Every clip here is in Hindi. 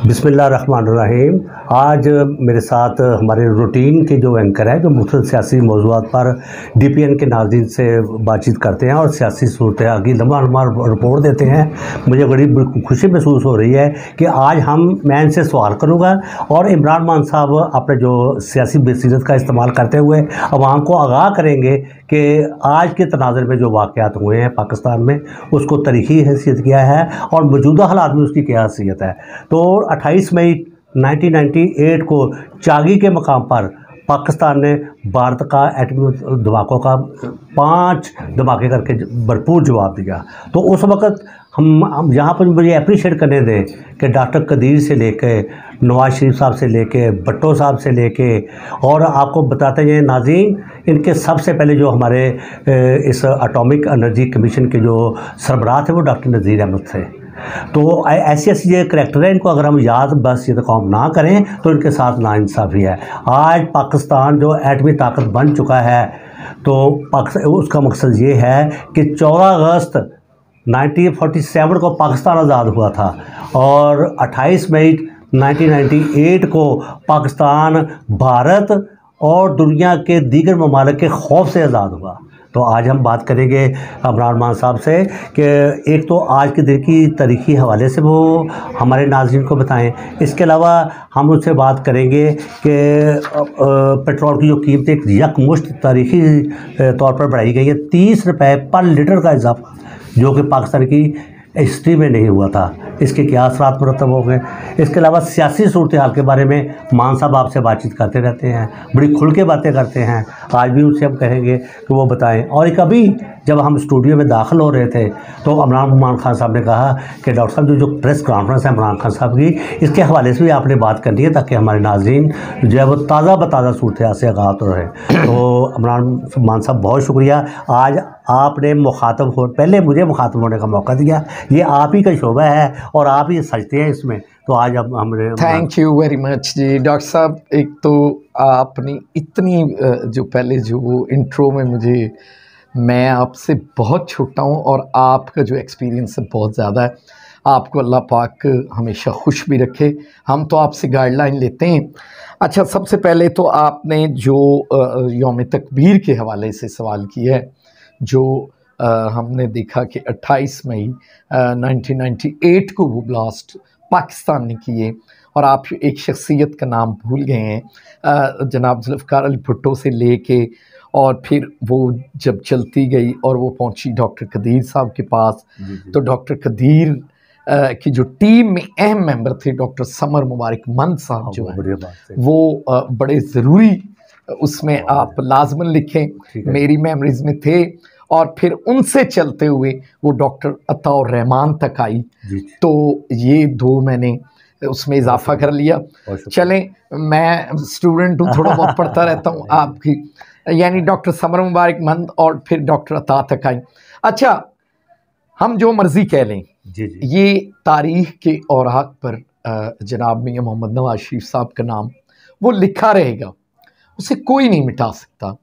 बिस्मिल्लाहिर्रहमानिर्रहीम। आज मेरे साथ हमारे रूटीन के जो एंकर हैं जो मुख्तलिफ सियासी मौज़ूआत पर DPN के नाज़रीन से बातचीत करते हैं और सियासी सूरत-ए-हाल की लम्हा रिपोर्ट देते हैं। मुझे बड़ी खुशी महसूस हो रही है कि आज मैं इनसे सवाल करूँगा और इमरान खान साहब अपने जो सियासी बसीरत का इस्तेमाल करते हुए अवाम को आगाह करेंगे कि आज के तनाज़ुर में जो वाक़यात हुए हैं पाकिस्तान में उसको तारीख़ी हैसियत क्या है और मौजूदा हालात में उसकी क्या हैसियत है। तो 28 मई 1998 को चागी के मकाम पर पाकिस्तान ने भारत का एटमी धमाकों का 5 धमाके करके भरपूर जवाब दिया। तो उस वक़्त हम यहाँ पर मुझे अप्रिशिएट करने दें कि डॉक्टर कदीर से लेके नवाज़ शरीफ साहब से लेके भट्टो साहब से लेके और आपको बताते हैं नाज़रीन, इनके सबसे पहले जो हमारे इस एटॉमिक एनर्जी कमीशन के जो सरबराह थे वो डॉक्टर नज़ीर अहमद थे। तो ऐसी ये करैक्टर है, इनको अगर हम याद बस ये काम ना करें तो इनके साथ नाइंसाफ़ी है। आज पाकिस्तान जो एटमी ताकत बन चुका है तो उसका मकसद ये है कि 14 अगस्त 1947 को पाकिस्तान आज़ाद हुआ था और 28 मई 1998 को पाकिस्तान भारत और दुनिया के दीगर ममालिक के खौफ से आज़ाद हुआ। तो आज हम बात करेंगे इमरान खान साहब से कि एक तो आज के दिन की तारीख़ी हवाले से वो हमारे नाज़रीन को बताएं। इसके अलावा हम उनसे बात करेंगे कि पेट्रोल की जो कीमतें यकमुश्त तारीख़ी तौर पर बढ़ाई गई है, 30 रुपये पर लीटर का इजाफा जो कि पाकिस्तान की हिस्ट्री में नहीं हुआ था, इसके क्या असरात मुरतब हो गए। इसके अलावा सियासी सूरत हाल के बारे में मान साहब आपसे बातचीत करते रहते हैं, बड़ी खुल के बातें करते हैं। आज भी उनसे हम कहेंगे कि वो बताएं। और एक अभी जब हम स्टूडियो में दाखिल हो रहे थे तो इमरान खान साहब ने कहा कि डॉक्टर साहब जो प्रेस कॉन्फ्रेंस है इमरान खान साहब की, इसके हवाले से भी आपने बात करनी है ताकि हमारे नाज़रीन जो है वो ताज़ा बताज़ा सूरत हाल से आगाह तो रहे। तो इमरान साहब बहुत शुक्रिया, आज आपने पहले मुझे मुखातब होने का मौका दिया। ये आप ही का शोबा है और आप ही सजते हैं इसमें, तो आज अब हमने थैंक यू वेरी मच जी डॉक्टर साहब। एक तो आपने इतनी जो पहले जो वो इंट्रो में मैं आपसे बहुत छोटा हूँ और आपका जो एक्सपीरियंस है बहुत ज़्यादा है। आपको अल्लाह पाक हमेशा खुश भी रखे। हम तो आपसे गाइडलाइन लेते हैं। अच्छा, सबसे पहले तो आपने जो यौम तकबीर के हवाले से सवाल किया है, जो हमने देखा कि 28 मई 1998 को वो ब्लास्ट पाकिस्तान ने किए और आप एक शख्सियत का नाम भूल गए हैं, जनाब जुल्फ़िकार अली भुट्टो से लेके और फिर वो जब चलती गई और वो पहुंची डॉक्टर कदीर साहब के पास। तो डॉक्टर कदीर की जो टीम में अहम मेंबर थे डॉक्टर समर मुबारक मंद साहब जो है वो बड़े ज़रूरी उसमें आप लाजमन लिखें, मेरी मेमोरीज़ में थे। और फिर उनसे चलते हुए वो डॉक्टर अताउर रहमान तक आई, तो ये दो मैंने उसमें इजाफा कर लिया। चलें, मैं स्टूडेंट हूँ, थोड़ा बहुत पढ़ता रहता हूँ आपकी, यानी डॉक्टर समर मुबारक मंद और फिर डॉक्टर अता तक आई। अच्छा, हम जो मर्ज़ी कह लें, ये तारीख़ के औराक पर जनाब मियां मोहम्मद नवाज शरीफ साहब का नाम वो लिखा रहेगा, उसे कोई नहीं मिटा सकता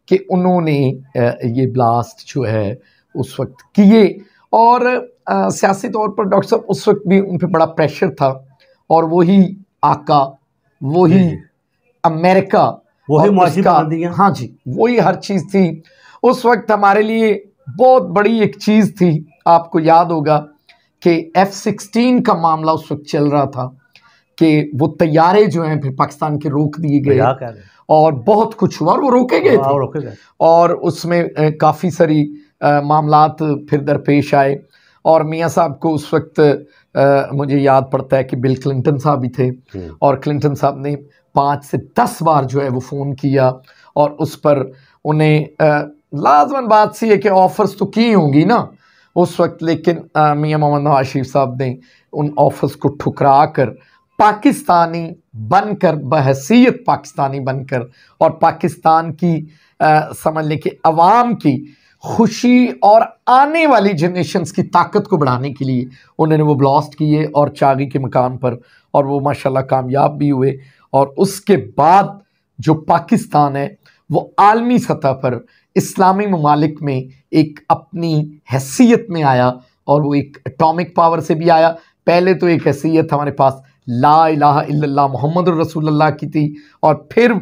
कि उन्होंने ये ब्लास्ट जो है उस वक्त किए। और सियासी तौर पर डॉक्टर साहब उस वक्त भी उन पर बड़ा प्रेशर था और वही आका, वही अमेरिका, वही हाँ जी, वही हर चीज़ थी। उस वक्त हमारे लिए बहुत बड़ी एक चीज़ थी, आपको याद होगा कि F-16 का मामला उस वक्त चल रहा था कि वो तैयारे जो हैं फिर पाकिस्तान के रोक दिए गए और बहुत कुछ हुआ और वो रोके गए थे। और उसमें काफ़ी सारी मामलात फिर दरपेश आए और मियाँ साहब को उस वक्त मुझे याद पड़ता है कि बिल क्लिंटन साहब भी थे और क्लिंटन साहब ने 5 से 10 बार जो है वो फ़ोन किया और उस पर उन्हें लाजमन बात सी है कि ऑफ़र्स तो की होंगी ना उस वक्त, लेकिन मियाँ मोहम्मद नवाज शरीफ साहब ने उन ऑफ़र्स को ठुकरा कर पाकिस्तानी बनकर, बहैसियत पाकिस्तानी बनकर और पाकिस्तान की समझ लें कि अवाम की खुशी और आने वाली जनरेशन्स की ताकत को बढ़ाने के लिए उन्होंने वो ब्लास्ट किए और चागी के मकाम पर, और वो माशाल्लाह कामयाब भी हुए। और उसके बाद जो पाकिस्तान है वो आलमी सतह पर इस्लामी ममालिक में एक अपनी हैसियत में आया और वो एक एटॉमिक पावर से भी आया। पहले तो एक हैसियत हमारे पास ला इलाहा इल्लल्लाह मुहम्मदुर रसूलुल्लाह की थी, और फिर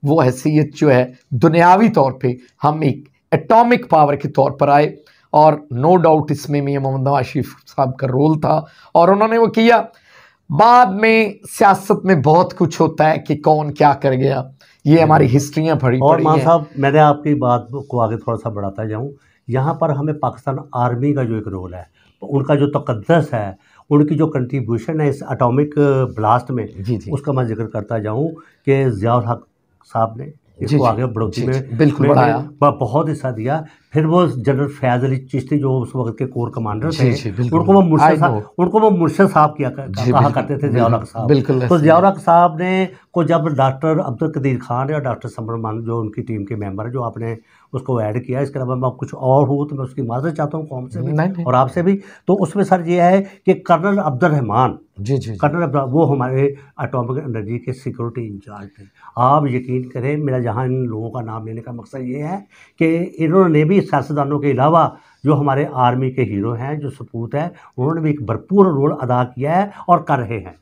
वो हैसियत जो है दुनियावी तौर पे हम एक एटॉमिक पावर के तौर पर आए। और नो डाउट इसमें मियां मोहम्मद नवाज शरीफ साहब का रोल था, और उन्होंने वो किया। बाद में सियासत में बहुत कुछ होता है कि कौन क्या कर गया, ये हमारी हिस्ट्रियाँ पढ़ी और पढ़ी मान हैं। साहब, मैंने आपकी बात को आगे थोड़ा सा बढ़ाता जाऊँ, यहाँ पर हमें पाकिस्तान आर्मी का जो एक रोल है, उनका जो तकद्दस है, उनकी जो कंट्रीब्यूशन है इस एटॉमिक ब्लास्ट में, जी जी उसका मैं जिक्र करता जाऊँ कि ज़ियाउल हक साहब ने जी इसको जी आगे बढ़ोतरी जी, में बिल्कुल बढ़ाया। बहुत हिस्सा दिया। फिर वो जनरल फैज़ अली चिश्ती जो उस वक्त के कोर कमांडर जी थे, जी बिल्कुल, उनको वो मुर्शद I know। साहब जी कहा बिल्कुल करते थे, ज़ियाउल हक साहब। बिल्कुल तो ऐसे ही ज़ियाउल है। हक साहब ने को जब डॉक्टर अब्दुल कदीर खान और डॉक्टर समरमान जो उनकी टीम के मेंबर हैं, जो आपने उसको ऐड किया, इसके अलावा मैं कुछ और हूँ तो मैं उसकी माज़रत चाहता हूँ कौम से भी नहीं नहीं, और आपसे भी। तो उसमें सर ये है कि कर्नल अब्दुल रहमान, जी जी जी वो हमारे एटॉमिक एनर्जी के सिक्योरिटी इंचार्ज थे। आप यकीन करें, मेरा यहाँ इन लोगों का नाम लेने का मकसद ये है कि इन्होंने भी सियासतदानों के अलावा जो हमारे आर्मी के हीरो हैं, जो सपूत हैं, उन्होंने भी एक भरपूर रोल अदा किया है और कर रहे हैं।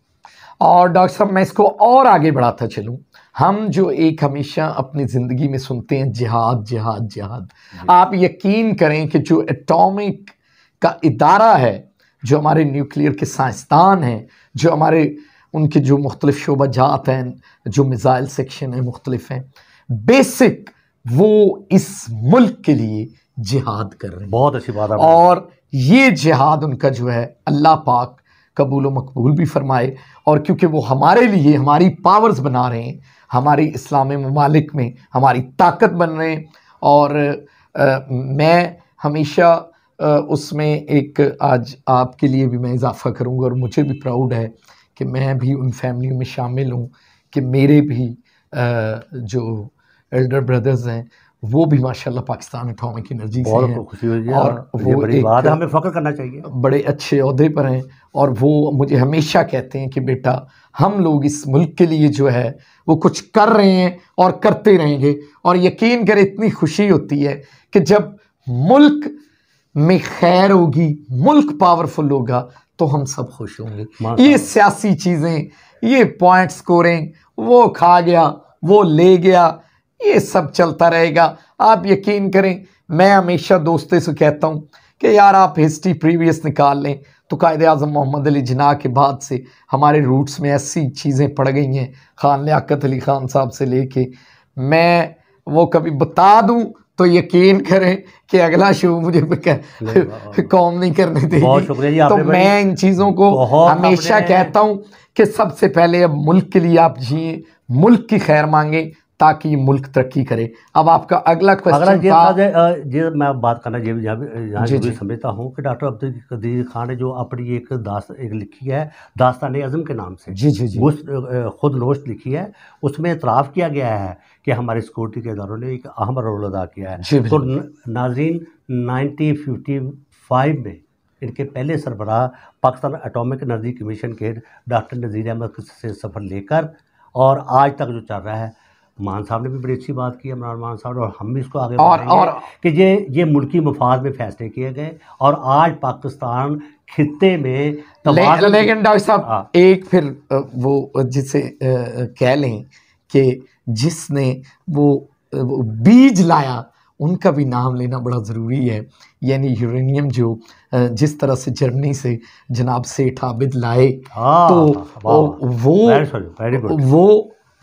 और डॉक्टर साहब मैं इसको और आगे बढ़ाता चलूँ, हम जो एक हमेशा अपनी ज़िंदगी में सुनते हैं जिहाद जिहाद जिहाद, आप यकीन करें कि जो एटॉमिक का इदारा है, जो हमारे न्यूक्लियर के साइंसदान हैं, जो हमारे उनके जो मुख्तलिफ शोबाजात हैं, जो मिसाइल सेक्शन है मुख्तलिफ हैं, बेसिक वो इस मुल्क के लिए जिहाद कर रहे हैं। बहुत अच्छी बात है। और ये जिहाद उनका जो है अल्लाह पाक कबूल व मकबूल भी फरमाए। और क्योंकि वो हमारे लिए हमारी पावर्स बना रहे हैं, हमारी इस्लामी ममालिक में हमारी ताकत बन रहे हैं। और मैं हमेशा उसमें एक आज आपके लिए भी मैं इजाफ़ा करूँगा, और मुझे भी प्राउड है कि मैं भी उन फैमिलियों में शामिल हूँ कि मेरे भी जो एल्डर ब्रदर्स हैं वो भी माशाल्लाह पाकिस्तान एटॉमिक एनर्जी से हैं, बहुत खुशी हुई है, और ये वो बड़ी बात है, एक हमें फ़ख्र करना चाहिए। बड़े अच्छे ओहदे पर हैं। और वो मुझे हमेशा कहते हैं कि बेटा हम लोग इस मुल्क के लिए जो है वो कुछ कर रहे हैं और करते रहेंगे। और यकीन करें इतनी खुशी होती है कि जब मुल्क में खैर होगी, मुल्क पावरफुल होगा, तो हम सब खुश होंगे। ये सियासी चीज़ें, ये पॉइंट स्कोरिंग, वो खा गया वो ले गया, ये सब चलता रहेगा। आप यकीन करें, मैं हमेशा दोस्तों से कहता हूँ कि यार आप हिस्ट्री प्रीवियस निकाल लें तो कायदे आज़म मोहम्मद अली जिन्ना के बाद से हमारे रूट्स में ऐसी चीज़ें पड़ गई हैं, खान लियाकत अली खान साहब से लेके, मैं वो कभी बता दूं तो यकीन करें कि अगला शो मुझे कॉम नहीं करने देगी। बहुत शुक्रिया जी, तो आपने मैं इन चीज़ों को हमेशा कहता हूँ कि सबसे पहले अब मुल्क के लिए आप जिए, मुल्क की खैर मांगे ताकि ये मुल्क तरक्की करे। अब आपका अगला क्वेश्चन था, ये मैं बात करना यहाँ भी समझता हूँ कि डॉक्टर अब्दुल कदीर खान ने जो अपनी एक लिखी है दास्तान आज़म के नाम से, जी जी जी, वो खुद नोट लिखी है, उसमें इतराफ़ किया गया है कि हमारे सिक्योरिटी के इदारों ने एक अहम रोल अदा किया है। तो नाज़रीन, 1955 में इनके पहले सरबराह पाकिस्तान एटॉमिक एनर्जी कमीशन के डॉक्टर नज़ीर अहमद से सफ़र लेकर और आज तक जो चल रहा है, मान साहब ने भी बड़ी अच्छी बात की, इमरान मान साहब, और हम भी इसको आगे बढ़ाएंगे कि ये मुल्की मफाद में फैसले किए गए और आज पाकिस्तान खित्ते में लेकिन डॉक्टर साहब एक फिर वो जिसे कह लें कि जिसने वो बीज लाया उनका भी नाम लेना बड़ा ज़रूरी है। यानी यूरेनियम जो जिस तरह से जर्मनी से जनाब सेठ आबिद लाए, तो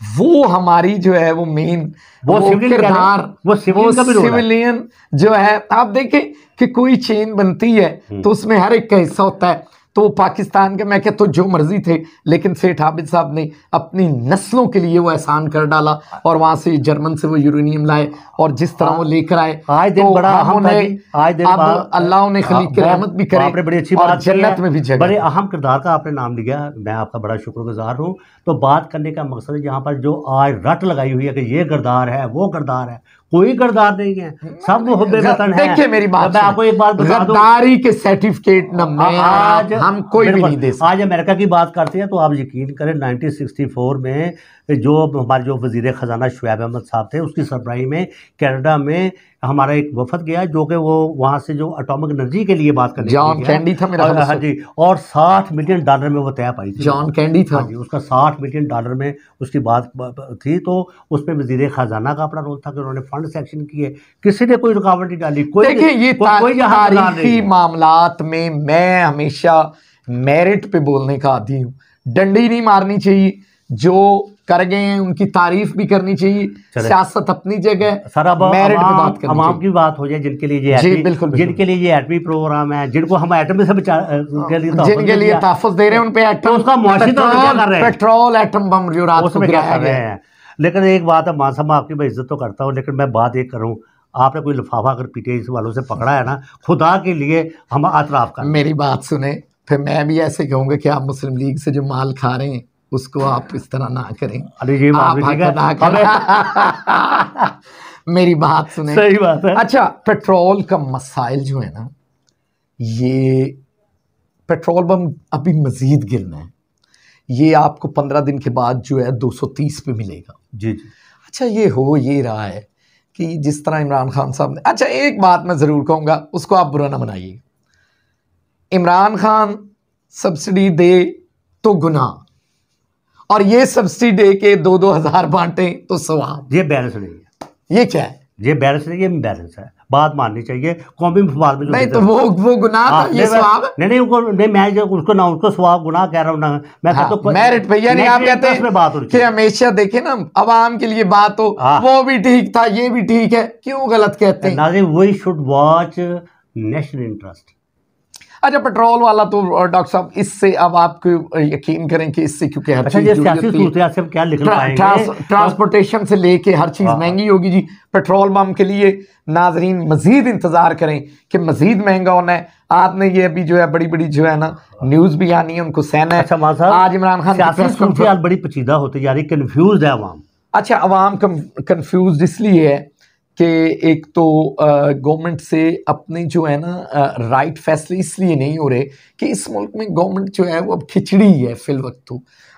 वो हमारी जो है वो मेन वो किरदार, वो सिविलियन जो है। आप देखें कि कोई चेन बनती है तो उसमें हर एक का हिस्सा होता है। तो पाकिस्तान के मैं कहता हूँ जो मर्जी थे, लेकिन सेठ आबिद साहब ने अपनी नस्लों के लिए वो एहसान कर डाला और वहाँ से जर्मन से वो यूरेनियम लाए और जिस तरह वो लेकर आए, आज दिन बड़ा अहम था जी। आज दिन अल्लाह उन्हें खलीक की रहमत भी करे, आपने बड़ी अच्छी बात जन्नत में भी जगह। बड़े अहम किरदार का आपने नाम लिया, मैं आपका बड़ा शुक्रगुजार हूँ। तो बात करने का मकसद है यहाँ पर जो आज रट लगाई हुई है कि ये किरदार है वो किरदार है, कोई किरदार नहीं है, सब हुब्बे वतन है। देखिए मेरी बात, मैं आपको एक बात बता दूं, गद्दारी के सर्टिफिकेट न मैं आज हम कोई भी नहीं दे सकते। आज अमेरिका की बात करते हैं तो आप यकीन करें 1964 में जो हमारे जो वजीर ख़जाना शुएब अहमद साहब थे, उसकी सरबराही में कनाडा में हमारा एक वफद गया जो कि वो वहाँ से जो एटॉमिक एनर्जी के लिए बात करने जॉन कैंडी था मेरा हाँ जी, और $60 मिलियन में वो तय पाई थी। जॉन कैंडी था जी, उसका $60 मिलियन में उसकी बात थी। तो उसमें वजीर खजाना का अपना रोल था कि उन्होंने फंड सेक्शन किए, किसी ने कोई रुकावट नहीं डाली। कोई देखिए ये तारीखी मामलात में मैं हमेशा मेरिट पे बोलने का आदी हूँ, डंडी नहीं मारनी चाहिए, जो कर गए हैं उनकी तारीफ भी करनी चाहिए, सियासत अपनी जगह, सारा मेरिट पे बात करनी चाहिए। की बात हो जाए जिनके लिए ये बिल्कुल जिनके लिए ये एटमी प्रोग्राम है, जिनको हम एटम से बचा जिनके लिए तहफ़्फ़ुज़ दे रहे हैं उन पे एटम, उसका मुआशी तो कर रहे हैं, पेट्रोल एटम बम जो रात को गिराया गया है। लेकिन एक बात है, मान साहब मैं आपकी मैं इज्जत तो करता हूँ, लेकिन मैं बात एक करूँ, आपने कोई लिफाफा अगर पीटीआई वालों से पकड़ा है ना, खुदा के लिए हम अतराफ कर। मेरी बात सुने, फिर मैं भी ऐसे कहूँगा कि आप मुस्लिम लीग से जो माल खा रहे हैं उसको आप इस तरह ना करें। अरे ये ना करें। मेरी बात सुने, सही बात है। अच्छा, पेट्रोल का मसाइल जो है ना, ये पेट्रोल बम अभी मजीद गिरना है, ये आपको 15 दिन के बाद जो है 230 पे मिलेगा। जी जी। अच्छा, ये हो ये रहा है कि जिस तरह इमरान खान साहब ने, अच्छा एक बात मैं ज़रूर कहूँगा, उसको आप बुरा ना बनाइए, इमरान खान सब्सिडी दे तो गुनाह, और ये सब्सिडी दे के 2-2 हज़ार बांटे तो सवाब। ये बैलेंस नहीं है। ये क्या है? ये बैलेंस नहीं, ये बैलेंस है। बात माननी चाहिए कौमी मफाद में। नहीं तो वो गुनाह था, ये सवाब है। नहीं उनको नहीं, मैं जो उसको ना उसको सवाब गुनाह कह रहा हूँ ना मैं। तो मेरिट भैया नहीं, आप कहते हैं बात हो कि हमेशा देखे ना अवाम के लिए बात हो, वो भी ठीक था ये भी ठीक है, क्यों गलत कहते हैं? नाज़रीन, we should watch national interest. अच्छा, पेट्रोल वाला तो डॉक्टर साहब, इससे अब आपको यकीन करें कि इससे क्योंकि हर चीज क्या लिख पाएंगे, ट्रांसपोर्टेशन से लेके हर चीज महंगी होगी जी। पेट्रोल पंप के लिए नाजरीन मजीद इंतजार करें कि मजीद महंगा होना है। आपने ये अभी जो है बड़ी बड़ी जो है ना न्यूज भी आनी है, उनको सहना है। अच्छा, आज इमरान खान बड़ी पेचीदा होती जा रही, कंफ्यूज है अवाम। अच्छा, अवाम कंफ्यूज इसलिए है कि एक तो गवर्नमेंट से अपने जो है ना राइट फैसले इसलिए नहीं हो रहे कि इस मुल्क में गवर्नमेंट जो है वो अब खिचड़ी है फिल वक्त।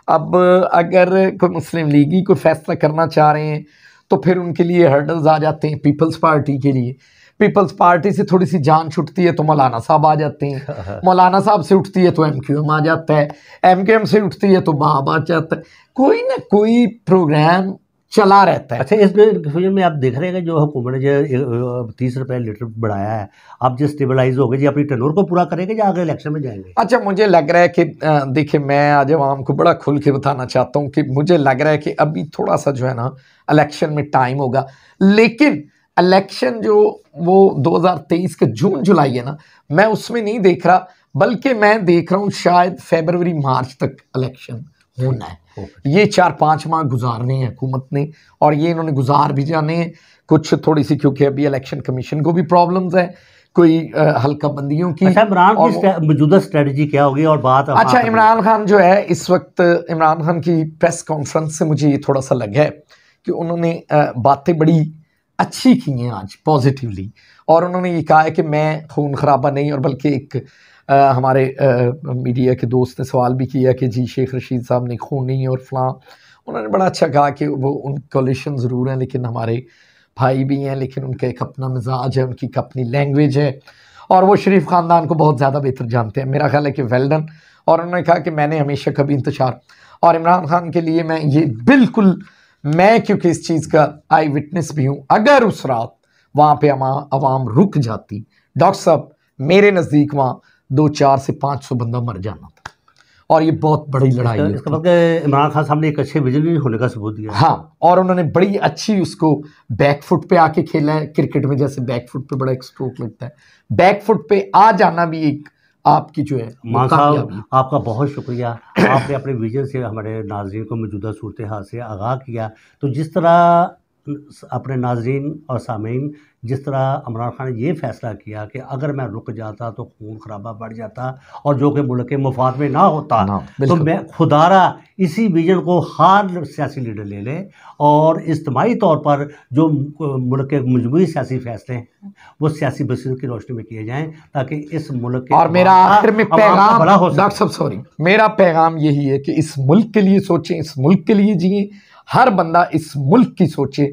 अब अगर कोई मुस्लिम लीग ही कोई फैसला करना चाह रहे हैं तो फिर उनके लिए हर्डल्स आ जाते हैं। पीपल्स पार्टी के लिए, पीपल्स पार्टी से थोड़ी सी जान छुटती है तो मौलाना साहब आ जाते हैं, मौलाना साहब से उठती है तो एमक्यूएम आ जाता है, एमक्यूएम से उठती है तो बाब आ जाता है, कोई ना कोई प्रोग्राम चला रहता है। अच्छा, इस कंफ्यूजन में आप देख रहे हैं कि जो हुकूमत ने जो 30 रुपये लीटर बढ़ाया है, आप जो स्टेबलाइज हो गए जी, अपनी टनूर को पूरा करेंगे या आगे इलेक्शन में जाएंगे? अच्छा, मुझे लग रहा है कि देखिए, मैं आज आवाम को बड़ा खुल के बताना चाहता हूँ कि मुझे लग रहा है कि अभी थोड़ा सा जो है ना इलेक्शन में टाइम होगा, लेकिन इलेक्शन जो वो 2023 का जून जुलाई है ना, मैं उसमें नहीं देख रहा, बल्कि मैं देख रहा हूँ शायद फरवरी मार्च तक इलेक्शन होना है। ये 4-5 माह गुजारने हैं हुकूमत ने, और ये इन्होंने गुजार भी जाने हैं कुछ थोड़ी सी, क्योंकि अभी इलेक्शन कमीशन को भी प्रॉब्लम्स है, कोई हल्का बंदियों की। अच्छा, इमरान की मौजूदा स्ट्रेटजी क्या होगी और बात? अच्छा, इमरान खान जो है इस वक्त, इमरान खान की प्रेस कॉन्फ्रेंस से मुझे ये थोड़ा सा लगा है कि उन्होंने बातें बड़ी अच्छी की हैं आज पॉजिटिवली, और उन्होंने ये कहा है कि मैं खून खराबा नहीं, और बल्कि एक हमारे मीडिया के दोस्त ने सवाल भी किया कि जी शेख रशीद साहब ने खून नहीं और फलां। उन्होंने बड़ा अच्छा कहा कि वो उन कोलिशन ज़रूर हैं लेकिन हमारे भाई भी हैं, लेकिन उनका एक अपना मिजाज है, उनकी अपनी लैंग्वेज है, और वो शरीफ ख़ानदान को बहुत ज़्यादा बेहतर जानते हैं। मेरा ख्याल है कि वेल डन। और उन्होंने कहा कि मैंने हमेशा कभी इंतशार, और इमरान खान के लिए मैं ये बिल्कुल, मैं क्योंकि इस चीज़ का आई विटनेस भी हूँ, अगर उस रात वहाँ पे अवाम रुक जाती, डॉक्टर साहब मेरे नज़दीक वहाँ 200 से 500 बंदा मर जाना था, और ये बहुत बड़ी लड़ाई है। इसका मतलब इमरान खान साहब ने एक अच्छे विजनरी होने का सबूत दिया। हाँ, और उन्होंने बड़ी अच्छी उसको बैकफुट पे आके खेला है। क्रिकेट में जैसे बैकफुट पे बड़ा एक स्ट्रोक लगता है, बैकफुट पे आ जाना भी एक आपकी जो है। मान साहब, आपका बहुत शुक्रिया, आपने अपने विजन से हमारे नाज़रीन को मौजूदा सूरत हाल से आगाह किया। तो जिस तरह अपने नाज़रीन और सामीन, जिस तरह इमरान खान ने ये फैसला किया कि अगर मैं रुक जाता तो खून खराबा बढ़ जाता और जो कि मुल्क के मुफाद में ना होता, तो मैं खुदारा इसी विजन को हर सियासी लीडर ले ले और इज्तिमाई तौर पर जो मुल्क के मजबूरी सियासी फैसले हैं वो सियासी बसीरत की रोशनी में किए जाएँ, ताकि इस मुल्क के, और मेरा आखिर में पैगाम डॉक्टर साहब, सॉरी, मेरा पैगाम यही है कि इस मुल्क के लिए सोचें, इस मुल्क के लिए जिए, हर बंदा इस मुल्क की सोचे,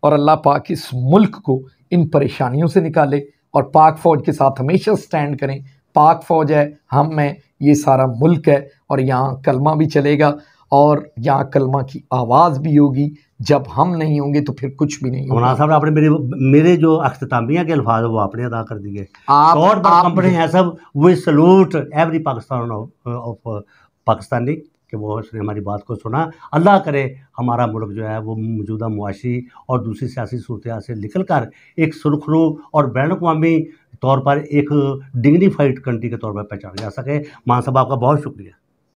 और अल्लाह पाक इस मुल्क को इन परेशानियों से निकाले और पाक फ़ौज के साथ हमेशा स्टैंड करें। पाक फ़ौज है, हम हैं, ये सारा मुल्क है और यहाँ कलमा भी चलेगा और यहाँ कलमा की आवाज़ भी होगी। जब हम नहीं होंगे तो फिर कुछ भी नहीं होगा। मौलाना साहब आपने मेरे जो अख्तामिया के अल्फाज है वो आपने अदा कर दिए। आप कंपनी है सब, we salute every Pakistan of Pakistani कि वो उसने हमारी बात को सुना। अल्लाह करे हमारा मुल्क जो है वो मौजूदा मुआशी और दूसरी सियासी सूरत से निकल कर एक सुरखरू और बैन अवी तौर पर एक डिग्निफाइड कंट्री के तौर पर पहचाना जा सके। मान साहब आपका बहुत शुक्रिया।